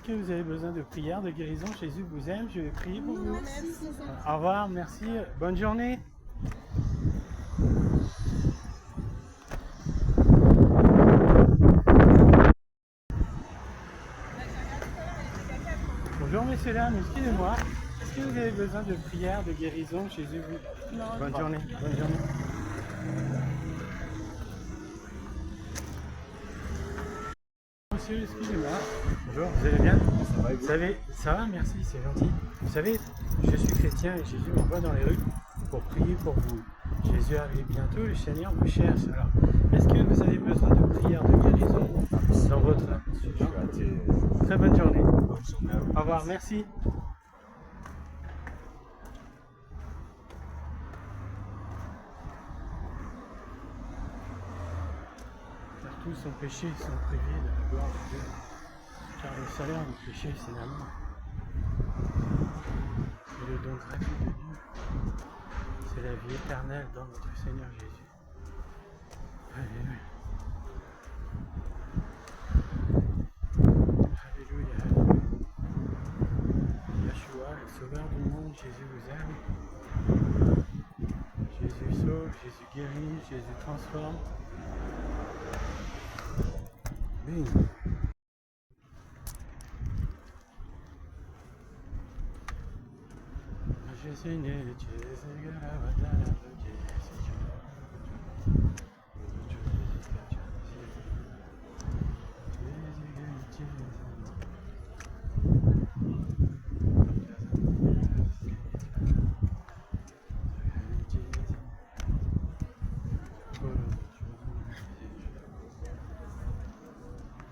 que vous avez besoin de prière, de guérison? Jésus vous aime, je vais prier pour vous. Merci. Au revoir, merci, bonne journée. Bonjour messieurs, dames, excusez-moi. Est-ce que vous avez besoin de prière, de guérison? Jésus vous... Non, bonne journée, bonne journée. Monsieur, excusez-moi. Bonjour, vous allez bien? Ça va, et vous? Vous savez, ça va, merci, c'est gentil. Vous savez, je suis chrétien et Jésus m'envoie dans les rues pour prier pour vous. Jésus arrive bientôt, le Seigneur vous cherche. Alors, est-ce que vous avez besoin de prière, de guérison dans votre... Je suis athée. Très bonne journée. Bonne journée à vous. Au revoir, merci. Car tous sont péchés, sont privés de la gloire de Dieu. Car le salaire du péché, c'est la mort. Et le don gratuit de Dieu, c'est la vie éternelle dans notre Seigneur Jésus. Alléluia. Alléluia. Yeshua, le sauveur du monde, Jésus vous aime. Jésus sauve, Jésus guérit, Jésus transforme. Bing. Jésus né, Jésus garavadala, Jésus.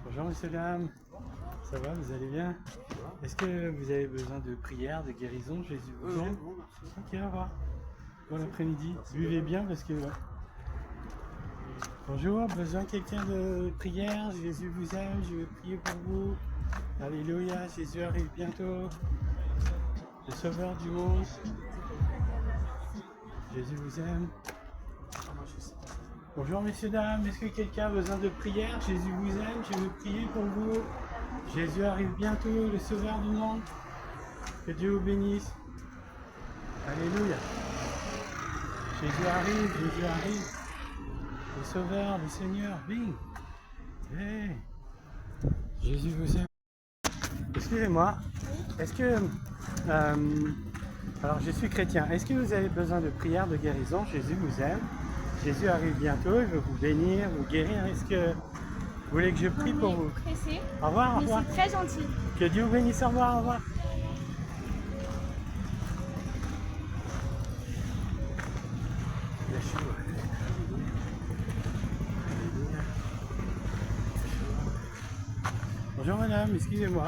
Bonjour monsieur, dames, ça va, vous allez bien? Est-ce que vous avez besoin de prière, de guérison? Jésus vous aime? Ok, au revoir. Bon après-midi, buvez bien parce que... Bonjour, besoin de quelqu'un de prière? Jésus vous aime, je vais prier pour vous. Alléluia, Jésus arrive bientôt. Le sauveur du monde. Jésus vous aime. Bonjour messieurs, dames, est-ce que quelqu'un a besoin de prière? Jésus vous aime, je vais prier pour vous. Jésus arrive bientôt, le sauveur du monde. Que Dieu vous bénisse. Alléluia. Jésus arrive. Le sauveur, le Seigneur, bing. Hey. Jésus vous aime. Excusez-moi, est-ce que... alors je suis chrétien, est-ce que vous avez besoin de prière, de guérison? Jésus vous aime. Jésus arrive bientôt, il veut vous bénir, vous guérir. Est-ce que vous voulez que je prie pour vous? Pressé, Au revoir, au mais revoir. c'est très gentil. Que Dieu vous bénisse, au revoir, au revoir. Yeshua. Alléluia. Bonjour madame, excusez-moi.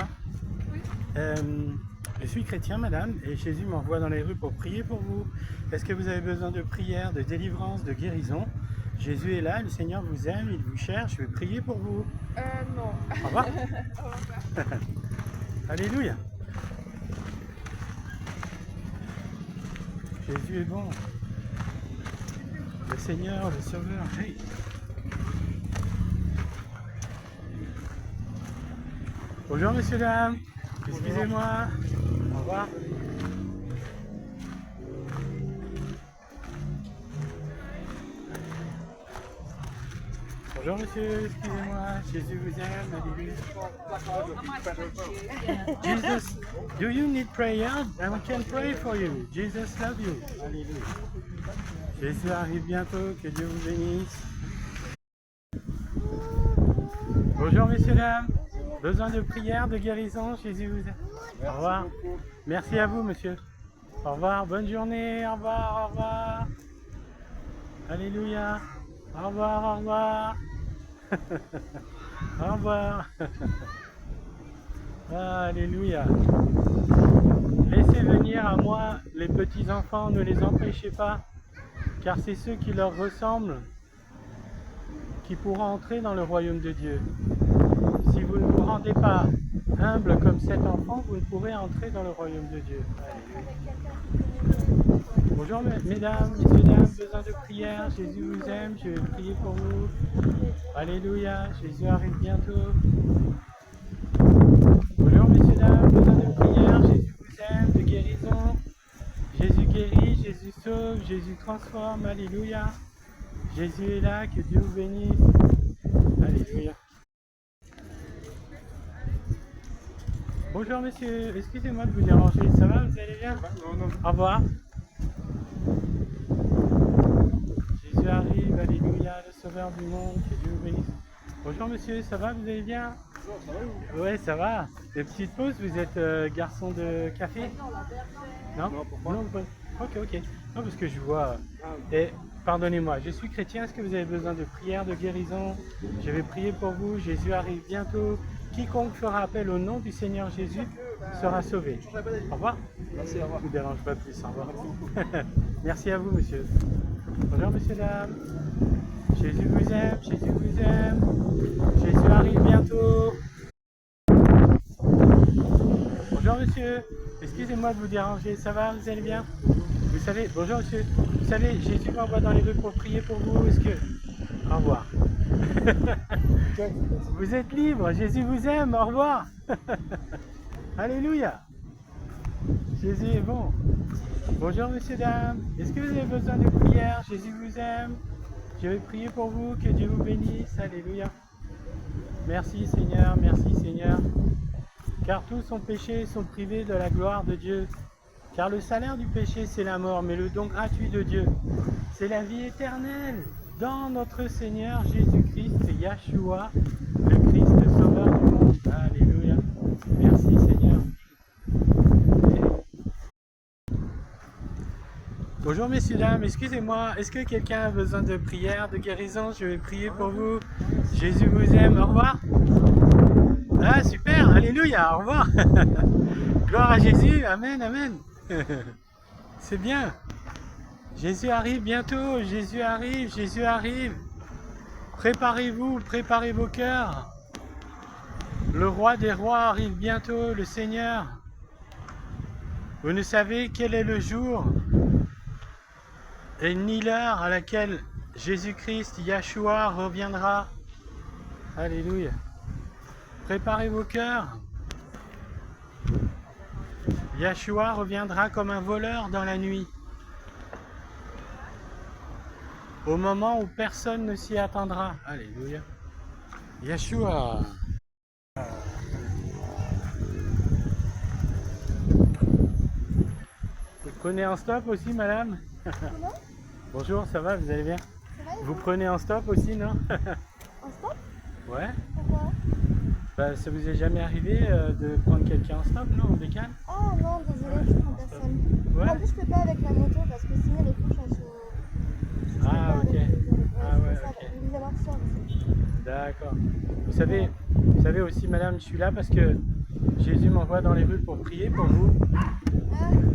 Oui. Je suis chrétien madame et Jésus m'envoie dans les rues pour prier pour vous. Est-ce que vous avez besoin de prière, de délivrance, de guérison? Jésus est là, le Seigneur vous aime, il vous cherche, je vais prier pour vous. Non. Au revoir. Au revoir. Alléluia. Jésus est bon. Le Seigneur, le Sauveur. Hey. Bonjour messieurs, dames. Excusez-moi. Au revoir. Bonjour monsieur, excusez-moi. Jésus vous aime. Alléluia. Jesus, do you need prayer? I can pray for you. Jesus love you. Alléluia. Jésus arrive bientôt, que Dieu vous bénisse. Bonjour messieurs, dames. Besoin de prière, de guérison? Jésus vous aime. Au revoir. Merci à vous monsieur. Au revoir, bonne journée. Au revoir, au revoir. Alléluia. Au revoir, au revoir. Au revoir. Alléluia. Laissez venir à moi les petits enfants, ne les empêchez pas, car c'est ceux qui leur ressemblent qui pourront entrer dans le royaume de Dieu. Si vous ne vous rendez pas humble comme cet enfant, vous ne pourrez entrer dans le royaume de Dieu. Bonjour mesdames, messieurs, dames, besoin de prière, Jésus vous aime, je vais prier pour vous. Alléluia, Jésus arrive bientôt. Jésus transforme, alléluia. Jésus est là, que Dieu vous bénisse. Alléluia. Bonjour monsieur, excusez-moi de vous déranger, ça va, vous allez bien? Au revoir. Jésus arrive, alléluia, le sauveur du monde, que Dieu vous bénisse. Bonjour monsieur, ça va, vous allez bien? Bonjour, ça va vous? Ouais, ça va. Des petites pauses, vous êtes garçon de café? Non? Non, pourquoi? Non, ok. Non, parce que je vois... Et pardonnez-moi, je suis chrétien, est-ce que vous avez besoin de prière, de guérison? Je vais prier pour vous, Jésus arrive bientôt. Quiconque fera appel au nom du Seigneur Jésus sera sauvé. Au revoir. Merci, au revoir. Je ne vous dérange pas plus, au revoir. Merci à vous, monsieur. Bonjour, monsieur, dame. Jésus vous aime, Jésus vous aime. Jésus arrive bientôt. Bonjour, monsieur. Excusez-moi de vous déranger, ça va, vous allez bien? Vous savez, bonjour, monsieur. Vous savez, Jésus m'envoie dans les rues pour prier pour vous. Est-ce que... Au revoir. Vous êtes libre, Jésus vous aime, au revoir. Alléluia. Jésus est bon. Bonjour monsieur, dame. Est-ce que vous avez besoin de prière? Jésus vous aime. Je vais prier pour vous, que Dieu vous bénisse. Alléluia. Merci Seigneur, merci Seigneur. Car tous ont péché et sont privés de la gloire de Dieu. Car le salaire du péché c'est la mort, mais le don gratuit de Dieu c'est la vie éternelle. Dans notre Seigneur Jésus-Christ, c'est Yahshua, le Christ, le Sauveur du monde. Alléluia. Merci Seigneur. Bonjour messieurs, dames, excusez-moi, est-ce que quelqu'un a besoin de prière, de guérison? Je vais prier pour vous. Jésus vous aime, au revoir. Ah super, alléluia, au revoir. Gloire à Jésus, amen, amen. C'est bien. Jésus arrive bientôt, Jésus arrive, Jésus arrive. Préparez-vous, préparez vos cœurs. Le roi des rois arrive bientôt, le Seigneur. Vous ne savez quel est le jour et ni l'heure à laquelle Jésus-Christ, Yahshua, reviendra. Alléluia. Préparez vos cœurs. Yahshua reviendra comme un voleur dans la nuit. Au moment où personne ne s'y attendra. Alléluia. Yahshua. Vous prenez en stop aussi, madame? Comment? Bonjour, ça va, vous allez bien? Ça va? Vous prenez en stop aussi, non? En stop? Ouais. Pourquoi? Bah, ça vous est jamais arrivé de prendre quelqu'un en stop, non? On décale? Oh non, désolé, je prends personne. Ouais. En plus, je peux pas avec la moto parce que sinon les couches elles sont. Je peux Ah, pas ok. avec les- Ah, ouais, c'est ça, ok. les amortisseurs aussi. D'accord. Vous savez aussi, madame, je suis là parce que Jésus m'envoie dans les rues pour prier pour vous.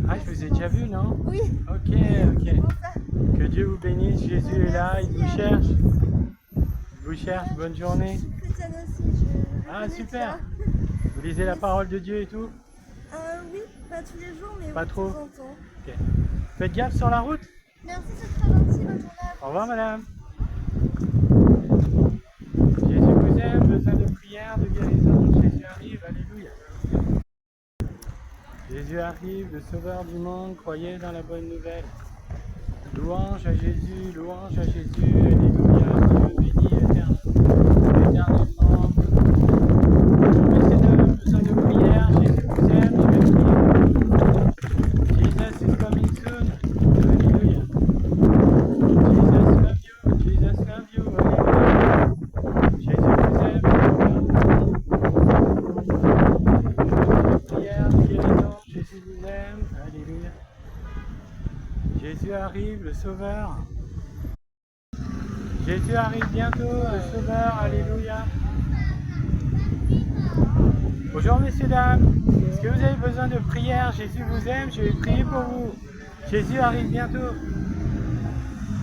Ah, je vous ai déjà vu, non? Oui, Ok, c'est ok. pour ça. Que Dieu vous bénisse, Jésus est là, il vous cherche. Il vous cherche, bonne journée. Je suis chrétienne aussi. Je Ah, connais super. ça. Vous lisez la parole de Dieu et tout? Oui, pas tous les jours, mais Pas oui, trop. de temps en temps. Ok. Faites gaffe sur la route. Merci, c'est très gentil, bonne journée à vous. Au revoir, madame. Jésus vous aime, besoin de prière, de guérison. Jésus arrive, alléluia. Jésus arrive, le sauveur du monde, croyez dans la bonne nouvelle. Louange à Jésus, louange à Jésus, alléluia. Dieu béni éternellement. Messieurs, dames, besoin de prière, Jésus vous aime, je vais prier. Jesus is coming soon, alléluia. Jesus love you, alléluia. Jésus vous aime, prière, de guérison, Jésus vous aime, alléluia. Jésus arrive, le Sauveur. Jésus arrive bientôt, le Sauveur, alléluia. Bonjour messieurs, dames. Est-ce que vous avez besoin de prière? Jésus vous aime, je vais prier pour vous. Jésus arrive bientôt.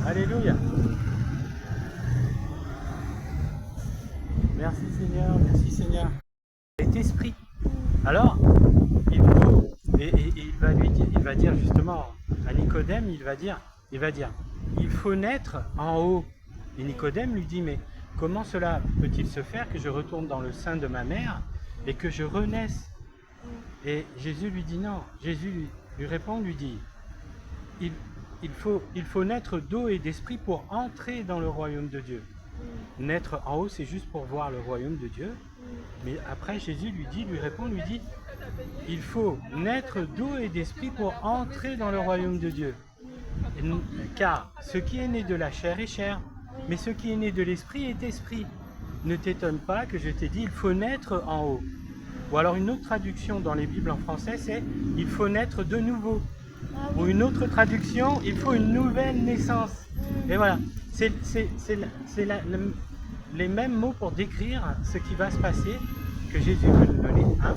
Alléluia. Merci Seigneur, merci Seigneur. Cet esprit. Alors, il faut, et il va lui dire, il va dire justement à Nicodème, il va dire, il faut naître en haut. Et Nicodème lui dit, mais comment cela peut-il se faire que je retourne dans le sein de ma mère et que je renaisse? Et Jésus lui dit non. Jésus lui répond, lui dit, il faut naître d'eau et d'esprit pour entrer dans le royaume de Dieu. Naître en haut, c'est juste pour voir le royaume de Dieu. Mais après, Jésus lui répond, il faut naître d'eau et d'esprit pour entrer dans le royaume de Dieu. Car ce qui est né de la chair est chair, mais ce qui est né de l'esprit est esprit. Ne t'étonne pas que je t'ai dit, il faut naître en haut. Ou alors une autre traduction dans les Bibles en français, c'est « il faut naître de nouveau ». Ou une autre traduction, il faut une nouvelle naissance. Et voilà, c'est les mêmes mots pour décrire ce qui va se passer, que Jésus veut nous donner. Hein?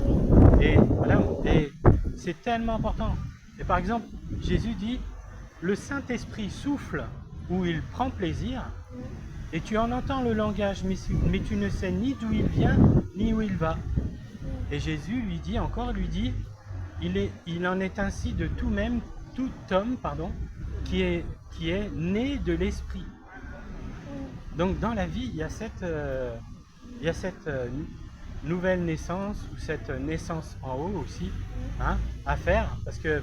Et voilà, et c'est tellement important. Et par exemple, Jésus dit, le Saint-Esprit souffle où il prend plaisir, et tu en entends le langage, mais tu ne sais ni d'où il vient, ni où il va. Et Jésus lui dit, il en est ainsi de tout homme, qui est né de l'Esprit. Donc dans la vie, il y a cette nouvelle naissance, ou cette naissance en haut aussi, hein, à faire, parce que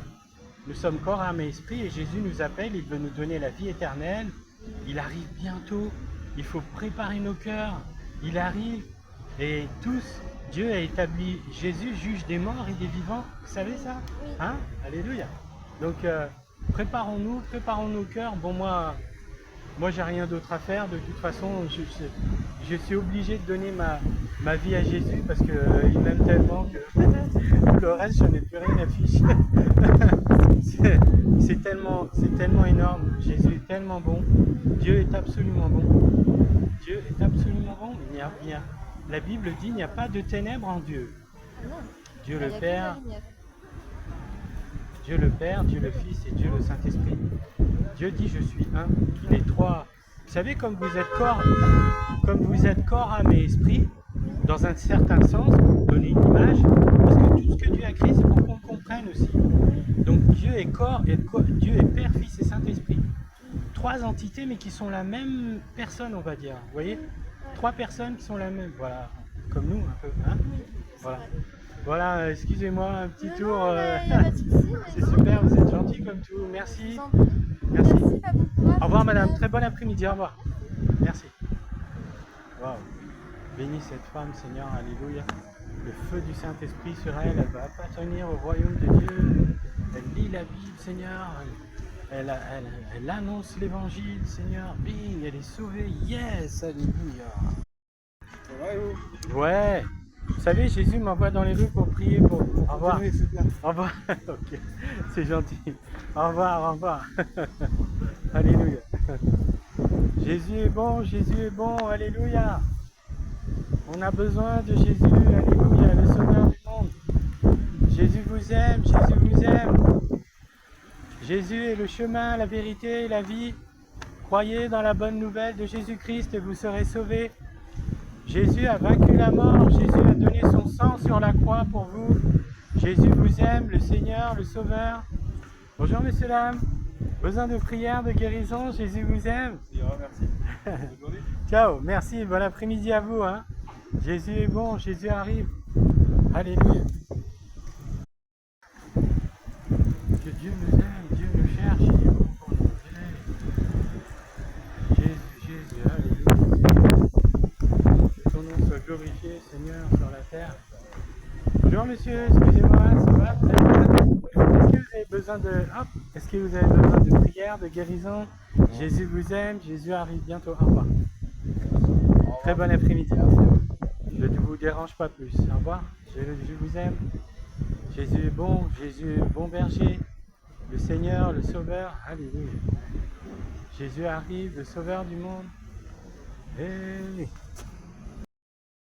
nous sommes corps, âme et esprit, et Jésus nous appelle, il veut nous donner la vie éternelle, il arrive bientôt, il faut préparer nos cœurs, il arrive, et tous, Dieu a établi, Jésus juge des morts et des vivants, vous savez ça? Hein? Alléluia. Donc préparons nos cœurs. Bon, moi j'ai rien d'autre à faire, de toute façon je suis obligé de donner ma vie à Jésus parce qu'il m'aime tellement que le reste je n'ai plus rien à ficher. c'est tellement énorme, Jésus est tellement bon, Dieu est absolument bon. Dieu est absolument bon, la Bible dit il n'y a pas de ténèbres en Dieu. Dieu le Père, Dieu le Père, Dieu le Fils et Dieu le Saint-Esprit. Dieu dit je suis un, les trois. Vous savez, comme vous êtes corps, âme et esprit, dans un certain sens, pour donner une image, parce que tout ce que Dieu a créé, c'est pour qu'on le comprenne aussi. Donc Dieu est corps, Dieu est Père, Fils et Saint-Esprit. Trois entités, mais qui sont la même personne, on va dire. Vous voyez? Trois personnes qui sont la même, voilà, comme nous un peu. Hein, voilà. Voilà, excusez-moi, un petit tour. C'est super, vous êtes gentil comme tout. Merci. Merci. Au revoir madame, très bon après-midi, au revoir. Merci. Waouh. Bénis cette femme, Seigneur, alléluia. Le feu du Saint-Esprit sur elle, elle va appartenir au royaume de Dieu. Elle lit la Bible, Seigneur. Elle annonce l'évangile, Seigneur. Bing, elle est sauvée. Yes, alléluia. Ça va, vous? Ouais. Vous savez, Jésus m'envoie dans les rues pour prier pour... Au revoir. Oui, c'est bien. Au revoir. Ok, c'est gentil. Au revoir, au revoir. Alléluia. Jésus est bon, alléluia. On a besoin de Jésus, alléluia, le sauveur du monde. Jésus vous aime, Jésus vous aime. Jésus est le chemin, la vérité et la vie. Croyez dans la bonne nouvelle de Jésus-Christ et vous serez sauvés. Jésus a vaincu la mort, Jésus a donné son sang sur la croix pour vous. Jésus vous aime, le Seigneur, le Sauveur. Bonjour messieurs, dames. Besoin de prière, de guérison, Jésus vous aime. Merci. Ciao, merci, bon après-midi à vous. Hein. Jésus est bon, Jésus arrive. Alléluia. Que Dieu nous aime, Dieu nous cherche, il est bon pour nous aider. Jésus, alléluia. Que ton nom soit glorifié, Seigneur, sur la terre. Bonjour monsieur, excusez-moi, ça va? Est-ce que vous avez besoin de prière, de guérison? Jésus vous aime, Jésus arrive bientôt. Au revoir. Très bon après-midi. Je ne vous dérange pas plus. Au revoir. Je vous aime. Jésus est bon berger, le Seigneur, le Sauveur. Alléluia. Jésus arrive, le Sauveur du monde. Hey.